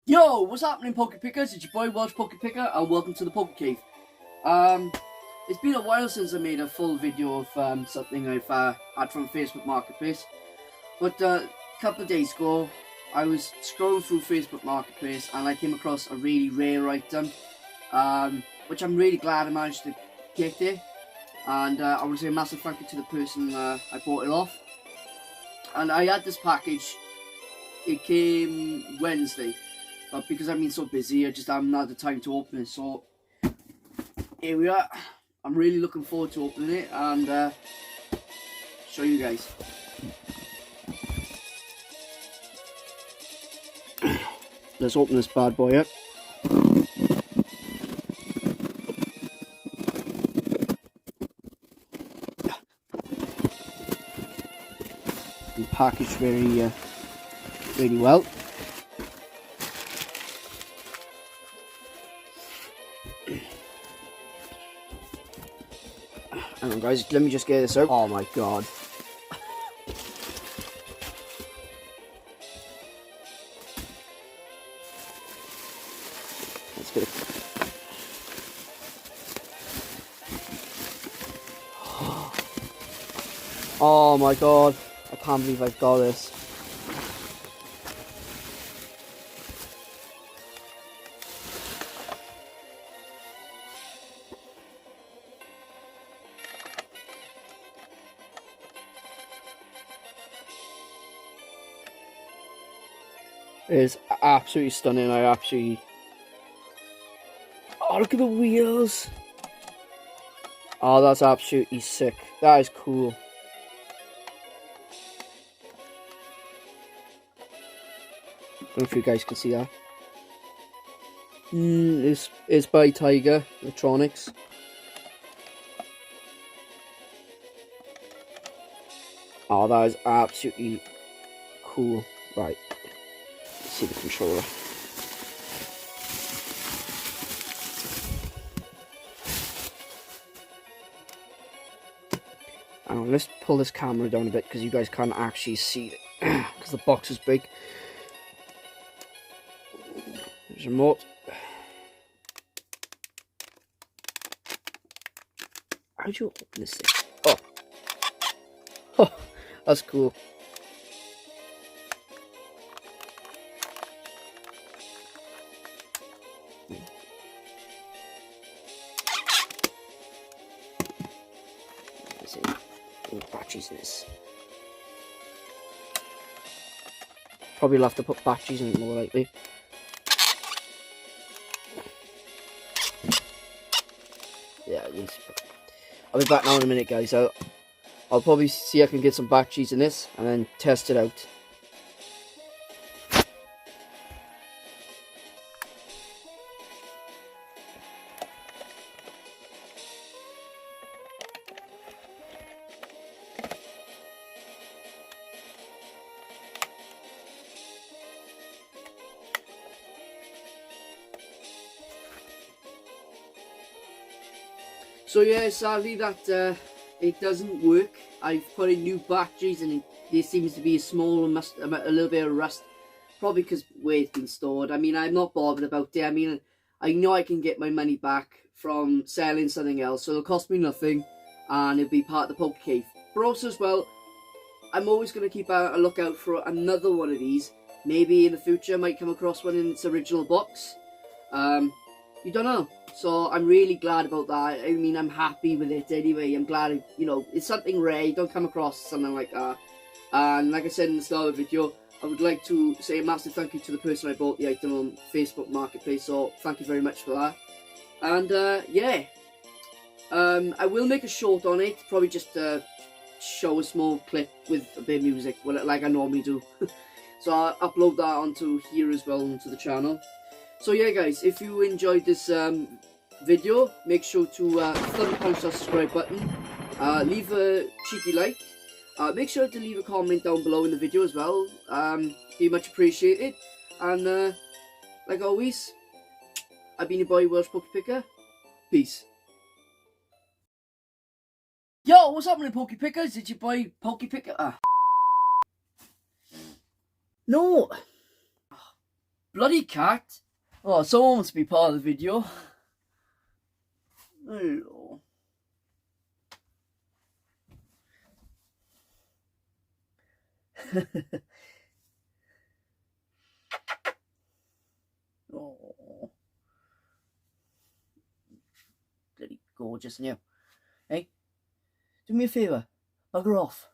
Yo, what's happening, Poképickers? It's your boy Welsh Poképicker, and welcome to the Pokécave. It's been a while since I made a full video of something I've had from Facebook Marketplace. But a couple of days ago, I was scrolling through Facebook Marketplace and I came across a really rare item, which I'm really glad I managed to get it. And I want to say a massive thank you to the person I bought it off. And I had this package. It came Wednesday. But because I've been so busy, I just haven't had the time to open it. So here we are. I'm really looking forward to opening it and show you guys. Let's open this bad boy up. And packaged very really well. Hang on guys, let me just get this out. Oh my god. Let's get it. Oh my god. I can't believe I've got this. It is absolutely stunning. Oh, look at the wheels. Oh, that's absolutely sick. That is cool. I don't know if you guys can see that. It's by Tiger Electronics. Oh, that is absolutely cool. Right. See the controller. Let's pull this camera down a bit because you guys can't actually see it because the box is big. There's a remote. How do you open this thing? Oh. Oh, that's cool. Batteries in this. Probably will have to put batteries in it more likely. Yeah, I'll be back now in a minute, guys. I'll probably see if I can get some batteries in this and then test it out. So yeah, sadly that it doesn't work. I've put in new batteries and there seems to be a little bit of rust. Probably because where it's been stored. I mean, I'm not bothered about it. I mean, I know I can get my money back from selling something else. So it'll cost me nothing and it'll be part of the Pokécave. But also as well, I'm always going to keep a lookout for another one of these. Maybe in the future I might come across one in its original box. You don't know. So I'm really glad about that. I mean, I'm happy with it anyway. I'm glad, you know, it's something rare. You don't come across something like that. And like I said in the start of the video, I would like to say a massive thank you to the person I bought the item on Facebook Marketplace. So thank you very much for that. And yeah, I will make a short on it. Probably just show a small clip with a bit of music, like I normally do. So I'll upload that onto here as well, onto the channel. So yeah guys, if you enjoyed this video, make sure to punch that subscribe button, leave a cheeky like, make sure to leave a comment down below in the video as well, be much appreciated, and like always, I've been your boy Welsh Poképicker, peace. Yo, what's happening Poképickers? It's your boy Poképicker. No! Bloody cat! Oh, someone wants to be part of the video. Hello. Oh. Bloody gorgeous, now. Hey, do me a favour. Bugger off.